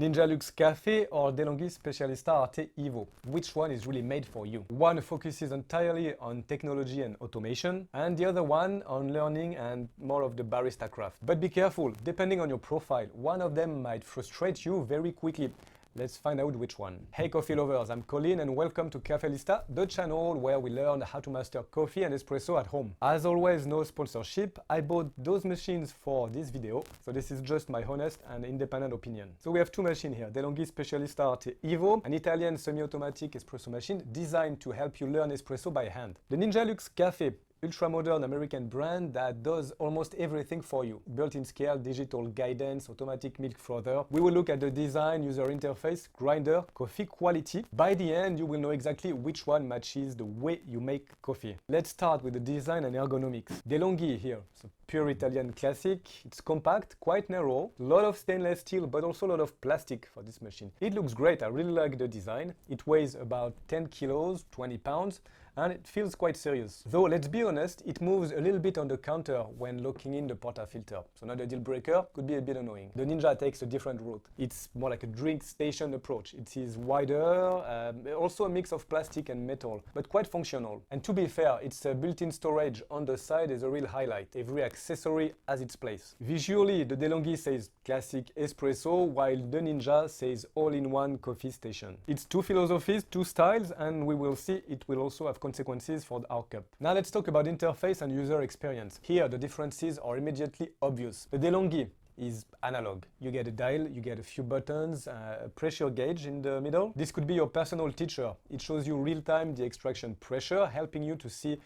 Ninja Luxe Café or DeLonghi La Specialista Arte Evo? Which one is really made for you? One focuses entirely on technology and automation, and the other one on learning and more of the barista craft. But be careful, depending on your profile, one of them might frustrate you very quickly. Let's find out which one. Hey coffee lovers, I'm Colin and welcome to Cafelista, the channel where we learn how to master coffee and espresso at home. As always, no sponsorship. I bought those machines for this video, so this is just my honest and independent opinion. So we have two machines here, DeLonghi Specialista Arte Evo, an Italian semi-automatic espresso machine designed to help you learn espresso by hand. The Ninja Luxe Café, ultra-modern American brand that does almost everything for you. Built-in scale, digital guidance, automatic milk frother. We will look at the design, user interface, grinder, coffee quality. By the end, you will know exactly which one matches the way you make coffee. Let's start with the design and ergonomics. DeLonghi here, so pure Italian classic. It's compact, quite narrow, a lot of stainless steel, but also a lot of plastic for this machine. It looks great, I really like the design. It weighs about 10 kilos, 20 pounds, and it feels quite serious. Though, let's be honest, it moves a little bit on the counter when locking in the portafilter. So not a deal breaker, could be a bit annoying. The Ninja takes a different route. It's more like a drink station approach. It is wider, also a mix of plastic and metal, but quite functional. And to be fair, its built-in storage on the side is a real highlight. Every accessory has its place. Visually, the DeLonghi says classic espresso, while the Ninja says all-in-one coffee station. It's two philosophies, two styles, and we will see it will also have consequences for our cup. Now let's talk about interface and user experience. Here the differences are immediately obvious. The DeLonghi is analog. You get a dial, you get a few buttons, a pressure gauge in the middle. This could be your personal teacher. It shows you real-time the extraction pressure, helping you to see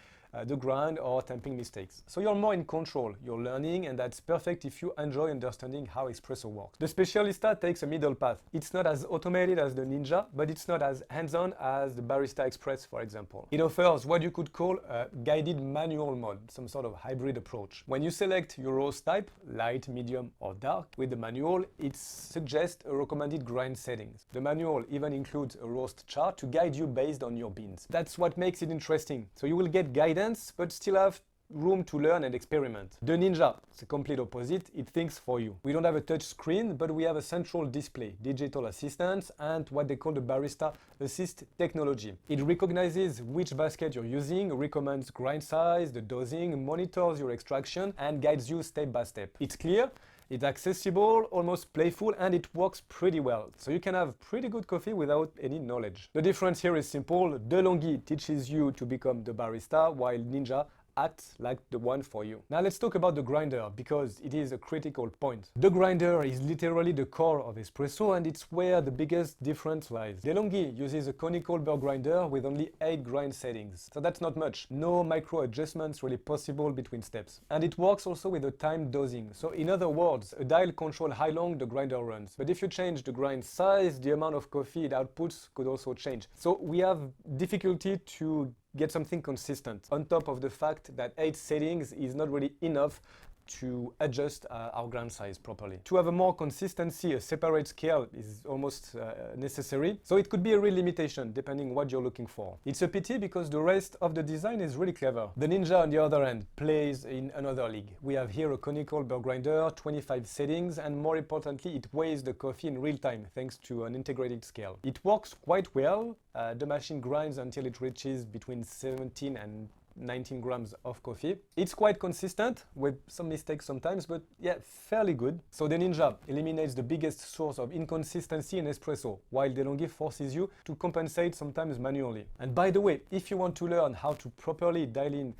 the grind or tamping mistakes. So you're more in control, you're learning, and that's perfect if you enjoy understanding how espresso works. The Specialista takes a middle path. It's not as automated as the Ninja, but it's not as hands-on as the Barista Express, for example. It offers what you could call a guided manual mode, some sort of hybrid approach. When you select your roast type, light, medium, or dark, with the manual, it suggests a recommended grind settings. The manual even includes a roast chart to guide you based on your beans. That's what makes it interesting. So you will get guidance, but still have room to learn and experiment. The Ninja, it's the complete opposite, it thinks for you. We don't have a touch screen, but we have a central display, digital assistance, and what they call the Barista Assist technology. It recognizes which basket you're using, recommends grind size, the dosing, monitors your extraction, and guides you step by step. It's clear, it's accessible, almost playful, and it works pretty well. So you can have pretty good coffee without any knowledge. The difference here is simple. DeLonghi teaches you to become the barista, while Ninja acts like the one for you. Now let's talk about the grinder, because it is a critical point. The grinder is literally the core of espresso, and it's where the biggest difference lies. DeLonghi uses a conical burr grinder with only 8 grind settings. So that's not much. No micro adjustments really possible between steps. And it works also with a timed dosing. So in other words, a dial controls how long the grinder runs. But if you change the grind size, the amount of coffee it outputs could also change. So we have difficulty to get something consistent, on top of the fact that 8 settings is not really enough to adjust our grind size properly. To have a more consistency, a separate scale is almost necessary. So it could be a real limitation depending what you're looking for. It's a pity because the rest of the design is really clever. The Ninja, on the other hand, plays in another league. We have here a conical burr grinder, 25 settings, and more importantly, it weighs the coffee in real time thanks to an integrated scale. It works quite well. The machine grinds until it reaches between 17 and 19 grams of coffee. It's quite consistent with some mistakes sometimes, but yeah, fairly good. So the Ninja eliminates the biggest source of inconsistency in espresso, while DeLonghi forces you to compensate sometimes manually. And by the way, if you want to learn how to properly dial in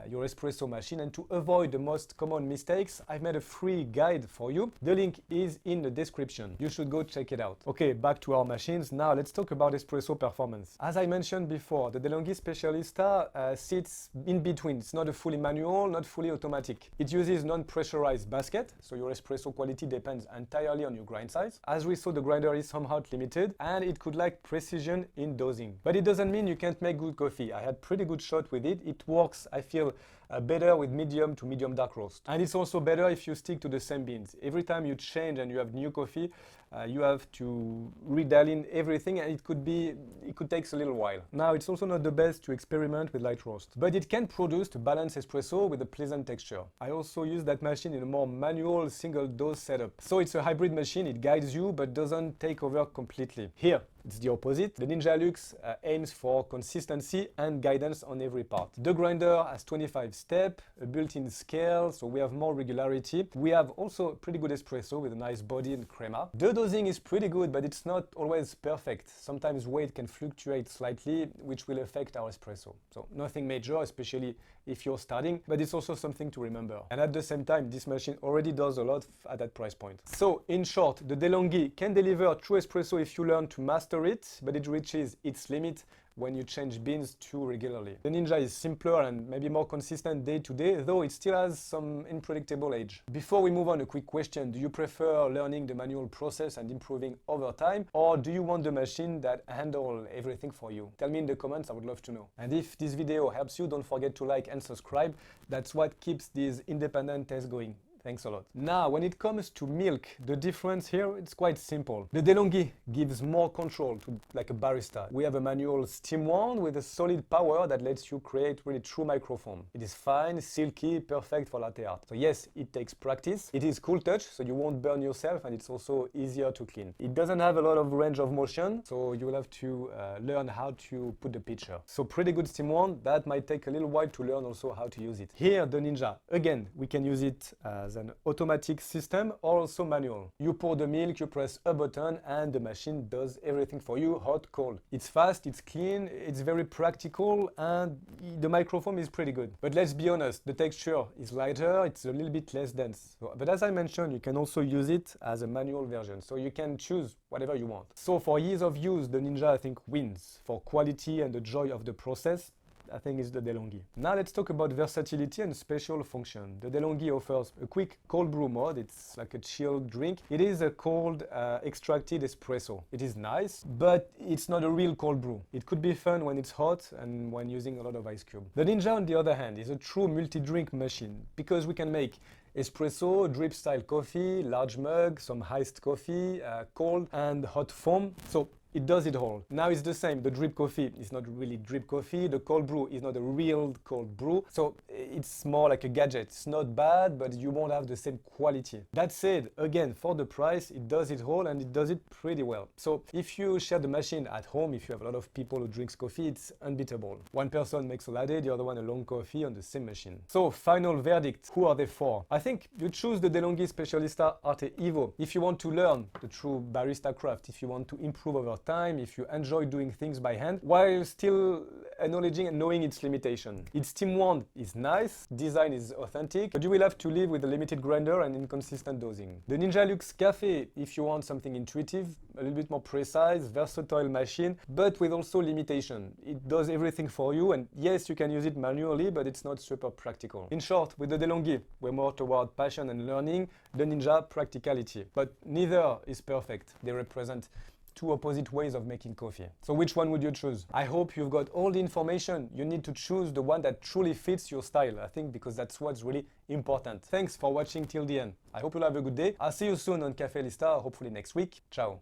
your espresso machine and to avoid the most common mistakes, I've made a free guide for you. The link is in the description. You should go check it out. Okay, back to our machines. Now let's talk about espresso performance. As I mentioned before, the DeLonghi Specialista sits in between. It's not a fully manual, not fully automatic. It uses non-pressurized basket, so your espresso quality depends entirely on your grind size. As we saw, the grinder is somehow limited, and it could lack precision in dosing. But it doesn't mean you can't make good coffee. I had pretty good shot with it. It works, I feel, better with medium to medium dark roast. And it's also better if you stick to the same beans. Every time you change and you have new coffee, you have to redial in everything, and it could take a little while. Now, it's also not the best to experiment with light roast, but it can produce a balanced espresso with a pleasant texture. I also use that machine in a more manual single dose setup. So it's a hybrid machine, it guides you but doesn't take over completely. Here, it's the opposite. The Ninja Luxe aims for consistency and guidance on every part. The grinder has 25 steps, a built-in scale, so we have more regularity. We have also a pretty good espresso with a nice body and crema. The dosing is pretty good, but it's not always perfect. Sometimes weight can fluctuate slightly, which will affect our espresso. So nothing major, especially if you're starting, but it's also something to remember. And at the same time, this machine already does a lot at that price point. So in short, the DeLonghi can deliver true espresso if you learn to master it, but it reaches its limit when you change beans too regularly. The Ninja is simpler and maybe more consistent day to day, though it still has some unpredictable edge. Before we move on, a quick question. Do you prefer learning the manual process and improving over time, or do you want the machine that handles everything for you? Tell me in the comments, I would love to know. And if this video helps you, don't forget to like and subscribe. That's what keeps these independent tests going. Thanks a lot. Now, when it comes to milk, the difference here, it's quite simple. The DeLonghi gives more control to like a barista. We have a manual steam wand with a solid power that lets you create really true microfoam. It is fine, silky, perfect for latte art. So yes, it takes practice. It is cool touch, so you won't burn yourself, and it's also easier to clean. It doesn't have a lot of range of motion, so you will have to learn how to put the pitcher. So pretty good steam wand. That might take a little while to learn also how to use it. Here, the Ninja. Again, we can use it as an automatic system or also manual. You pour the milk, you press a button, and the machine does everything for you, hot, cold. It's fast, it's clean, it's very practical, and the microfoam is pretty good. But let's be honest, the texture is lighter, it's a little bit less dense. But as I mentioned, you can also use it as a manual version, so you can choose whatever you want. So for ease of use, the Ninja, I think, wins. For quality and the joy of the process, I think it's the DeLonghi. Now let's talk about versatility and special function. The DeLonghi offers a quick cold brew mode. It's like a chilled drink. It is a cold extracted espresso. It is nice, but it's not a real cold brew. It could be fun when it's hot and when using a lot of ice cube. The Ninja, on the other hand, is a true multi-drink machine because we can make espresso, drip style coffee, large mug, some iced coffee, cold and hot foam. So it does it all. Now it's the same. The drip coffee is not really drip coffee. The cold brew is not a real cold brew. So it's more like a gadget. It's not bad, but you won't have the same quality. That said, again, for the price, it does it all and it does it pretty well. So if you share the machine at home, if you have a lot of people who drinks coffee, it's unbeatable. One person makes a latte, the other one a long coffee on the same machine. So final verdict, who are they for? I think you choose the DeLonghi Specialista Arte Evo if you want to learn the true barista craft, if you want to improve over time, if you enjoy doing things by hand, while still acknowledging and knowing its limitation. Its steam wand is nice, design is authentic, but you will have to live with a limited grinder and inconsistent dosing. The Ninja Luxe Café, if you want something intuitive, a little bit more precise, versatile machine, but with also limitation. It does everything for you, and yes, you can use it manually, but it's not super practical. In short, with the DeLonghi, we're more toward passion and learning, the Ninja practicality. But neither is perfect. They represent two opposite ways of making coffee. So which one would you choose? I hope you've got all the information. You need to choose the one that truly fits your style, I think, because that's what's really important. Thanks for watching till the end. I hope you'll have a good day. I'll see you soon on Café Lista, hopefully next week. Ciao.